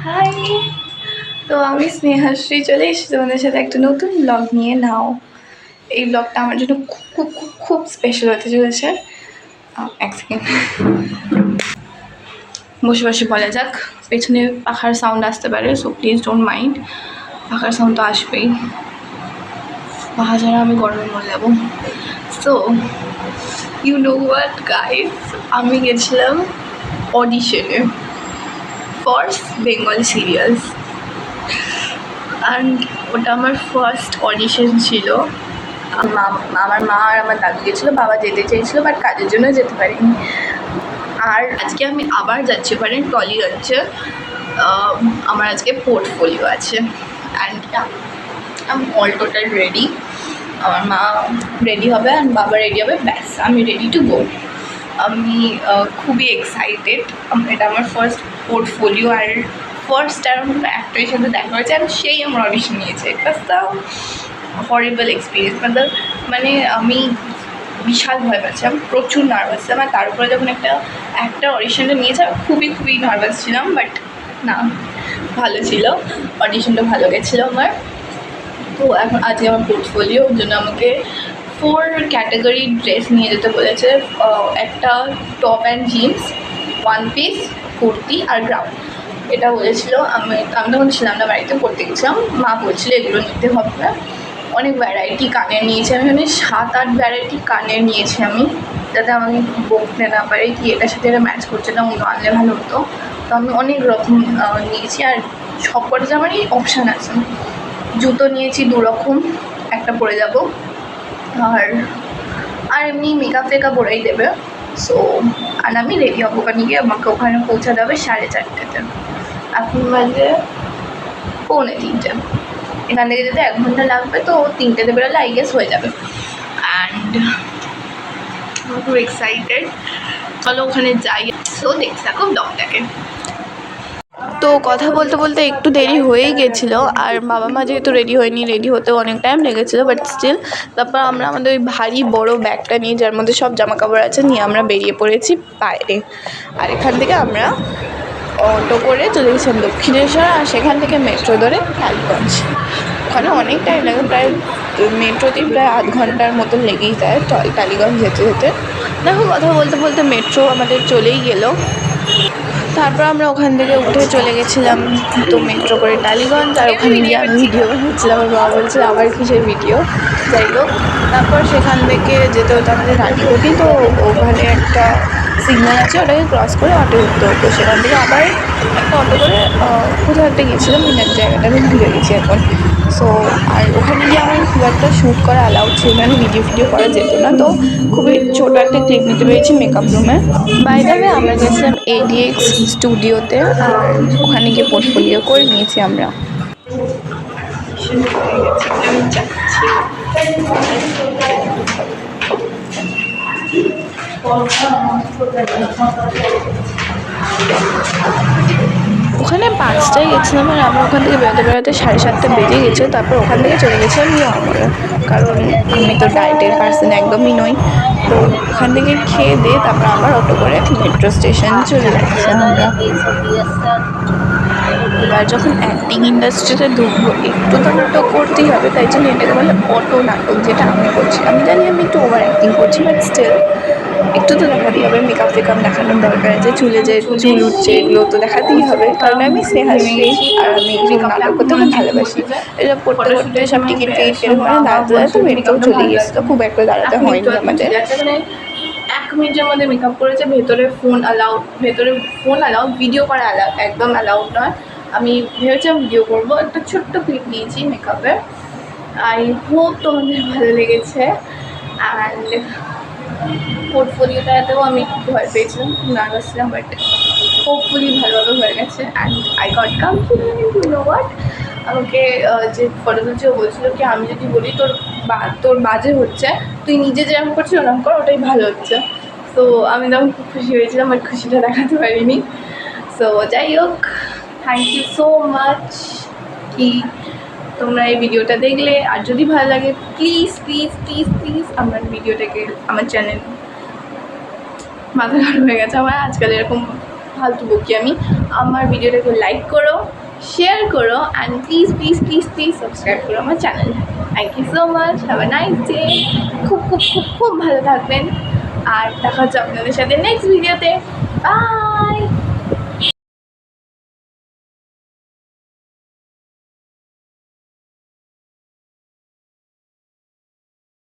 High, তো আমি স্নেহাশ্রী চলে এসেছি তোমাদের সাথে একটা নতুন ব্লগ নিয়ে। নাও এই ব্লগটা আমার জন্য খুব খুব খুব খুব স্পেশাল হতে চলেছে। এক সেকেন্ড, বসে বসে বলা যাক। পেছনে পাখার সাউন্ড আসতে পারে, সো প্লিজ ডোন্ট মাইন্ড। পাখার সাউন্ড তো আসবেই, পাখা ছাড়া আমি গরমে মরে যাবো। So you know what guys, আমি গেছিলাম অডিশনে ফর বেঙ্গলি সিরিয়ালস, অ্যান্ড ওটা আমার ফার্স্ট অডিশন ছিল। আমার মা আর আমার দাদু গেছিলো, বাবা যেতে চেয়েছিলো বাট কাজের জন্য যেতে পারিনি। আর আজকে আমি আবার যাচ্ছি ওখানে টলিগঞ্জে। আমার আজকে পোর্টফোলিও আছে, অ্যান্ড আমি অল টোটাল রেডি। আমার মা রেডি হবে অ্যান্ড বাবা রেডি হবে, ব্যাস আমি রেডি টু গো। আমি খুবই এক্সাইটেড। এটা আমার ফার্স্ট পোর্টফোলিও, আর ফার্স্ট আর আমার অ্যাক্টরের সাথে দেখা হয়েছে আর সেই আমার অডিশন নিয়েছে। ইট ওয়াজ দ্য হরিবল এক্সপিরিয়েন্স। মানে আমি বিশাল ভয় পাচ্ছি, আমি প্রচুর নার্ভাস ছিলাম। আর তার উপরে যখন একটা অডিশনটা নিয়েছে আমি খুবই খুবই নার্ভাস ছিলাম, বাট না, ভালো ছিল, অডিশনটা ভালো গেছিলো আমার। তো এখন আজকে আমার পোর্টফোলিও, ওর জন্য আমাকে 4 ক্যাটাগরি ড্রেস নিয়ে যেতে বলেছে। একটা top and jeans, 1 piece, kurti আর গ্রাউন্ড, এটা বলেছিল। আমি তখন ছিলাম না, বাড়িতে পড়তে গেছিলাম। মা বলছিল এগুলো নিতে হবে না। অনেক ভ্যারাইটি কানের নিয়েছি আমি, মানে 7-8 ভ্যারাইটি কানের নিয়েছি আমি, যাতে আমাকে বকতে না পারে কি এটার সাথে এটা ম্যাচ করছে না, অন্য আনলে ভালো হতো। তো আমি অনেক রকম নিয়েছি, আর সব কটা জামারই অপশান আছে। জুতো নিয়েছি 2 রকম, একটা পরে যাব। আর এমনি মেকআপ টেকআপ ওরাই দেবে। সো আর আমি রেডি হবো, ওখানে গিয়ে আমাকে ওখানে পৌঁছা দেবে 4:30-তে। এখন বাজে 2:45। এখান থেকে যেতে 1 ঘন্টা লাগবে, তো 3টেতে বেরোলে আই গেস হয়ে যাবে। অ্যান্ড আমি খুব এক্সাইটেড, চলো ওখানে যাই। সো দেখতে থাকো ব্লগটাকে। তো কথা বলতে বলতে একটু দেরি হয়েই গেছিলো, আর বাবা মা যেহেতু রেডি হয়নি, রেডি হতেও অনেক টাইম লেগেছিলো, বাট স্টিল তারপর আমরা আমাদের ওই ভারী বড় ব্যাগটা নিয়ে, যার মধ্যে সব জামা কাপড় আছে, নিয়ে আমরা বেরিয়ে পড়েছি বাইরে। আর এখান থেকে আমরা অটো করে চলে গেছিলাম দক্ষিণেশ্বর, আর সেখান থেকে মেট্রো ধরে টালিগঞ্জ। ওখানে অনেক টাইম লাগে, প্রায় মেট্রোতেই প্রায় আধ ঘন্টার মতো লেগেই যায় টালিগঞ্জ যেতে যেতে। দেখো কথা বলতে বলতে মেট্রো আমাদের চলেই গেলো। তারপর আমরা ওখান থেকে উঠে চলে গেছিলাম তো মেট্রো করে টালিগঞ্জ। আর ওখানে গিয়ে আমি ভিডিও বানাচ্ছিলাম, আমার বাবা বলছিল আবার কিসের ভিডিও। যাই হোক, তারপর সেখান থেকে যেতে হতো আমাদের রানীকুটি। তো ওখানে একটা সিগন্যাল আছে, ওটাকে ক্রস করে অটো উঠতে হতো। সেখান থেকে আবার একটা অটো করে কোথাও একটা গেছিলাম, এক জায়গাটা আমি ভুলে গেছি এখন। সো আর ওখানে গিয়ে আমার খুব একটা শ্যুট করা অ্যালাউড ছিল না, ভিডিও করা যেত না। তো খুবই ছোটো একটা ক্লিপ নিতে পেরেছি মেকআপ রুমে। বাই দ্য ওয়ে আমরা গেছিলাম ADX স্টুডিওতে, আর ওখানে গিয়ে পোর্টফোলিও করে নিয়েছি আমরা। ওখানে 5টায় গেছিলাম, আর আমরা ওখান থেকে বেরোতে বেরোতে 7:30 বেজে গেছিলো। তারপর ওখান থেকে চলে গেছিলাম নিয়মরে, কারণ আমি তো ডায়েটের পার্সন একদমই নই। তো ওখান থেকে খেয়ে দিয়ে তারপর আবার অটো করে মেট্রো স্টেশন চলে যাচ্ছিলাম আমরা। এবার যখন অ্যাক্টিং ইন্ডাস্ট্রিতে ঢুকবো, একটু তো নাটক করতেই হবে, তাই জন্য এটাকে বলে অটো নাটক, যেটা আমি করছি। আমি জানি আমি একটু ওভার অ্যাক্টিং করছি, বাট স্টিল একটু তো দেখাতেই হবে। মেকআপ টেকআপ দেখানোর দরকার আছে, চুল উঠছে এগুলো তো দেখাতেই হবে, কারণ আমি স্নেহাশ্রী আর আমি নাটক করতে খুব ভালোবাসি। এটা পড়তে করতে সব টিকিট বের করে দাঁড়াতে দাঁড়াতে বেরিয়েও চলে গেছিলো, খুব একটা দাঁড়াতে হয়নি আমাদের। 1 মিনিটের মধ্যে মেকআপ করেছে। ভেতরে ফোন অ্যালাউড, ভিডিও করা একদম অ্যালাউড নয়। আমি ভেবেছিলাম ভিডিও করবো, একটা ছোট্ট ক্লিপ নিয়েছি মেকআপের। আই হোপ তোমাদের ভালো লেগেছে। অ্যান্ড পোর্টফোলিওটাতেও আমি একটু ভয় পেয়েছিলাম, খুব নার্ভাস ছিলাম, বাট হোপফুলি ভালোভাবে হয়ে গেছে। And I got confident. You know what, আমাকে যে ফটো তুলছে ও বলছিল কি আমি যদি বলি তোর বাজে হচ্ছে, তুই নিজে যেরকম করছিস ওরকম কর, ওটাই ভালো হচ্ছে। তো আমি তখন খুব খুশি হয়েছিলাম, বাট খুশিটা দেখাতে পারিনি। সো যাই হোক, থ্যাংক ইউ সো মাচ কি তোমরা এই ভিডিওটা দেখলে। আর যদি ভালো লাগে প্লিজ প্লিজ প্লিজ প্লিজ আমার ভিডিওটাকে, আমার চ্যানেল, মাথা খারাপ হয়ে গেছে আমার আজকাল, এরকম ফালতু বকি আমি। আমার ভিডিওটাকে লাইক করো, শেয়ার করো and please please please please subscribe করো আমার channel. Thank you so much, have a nice day. খুব খুব খুব খুব ভালো থাকবেন আর দেখা হচ্ছে আপনাদের সাথে নেক্সট ভিডিওতে। বাই।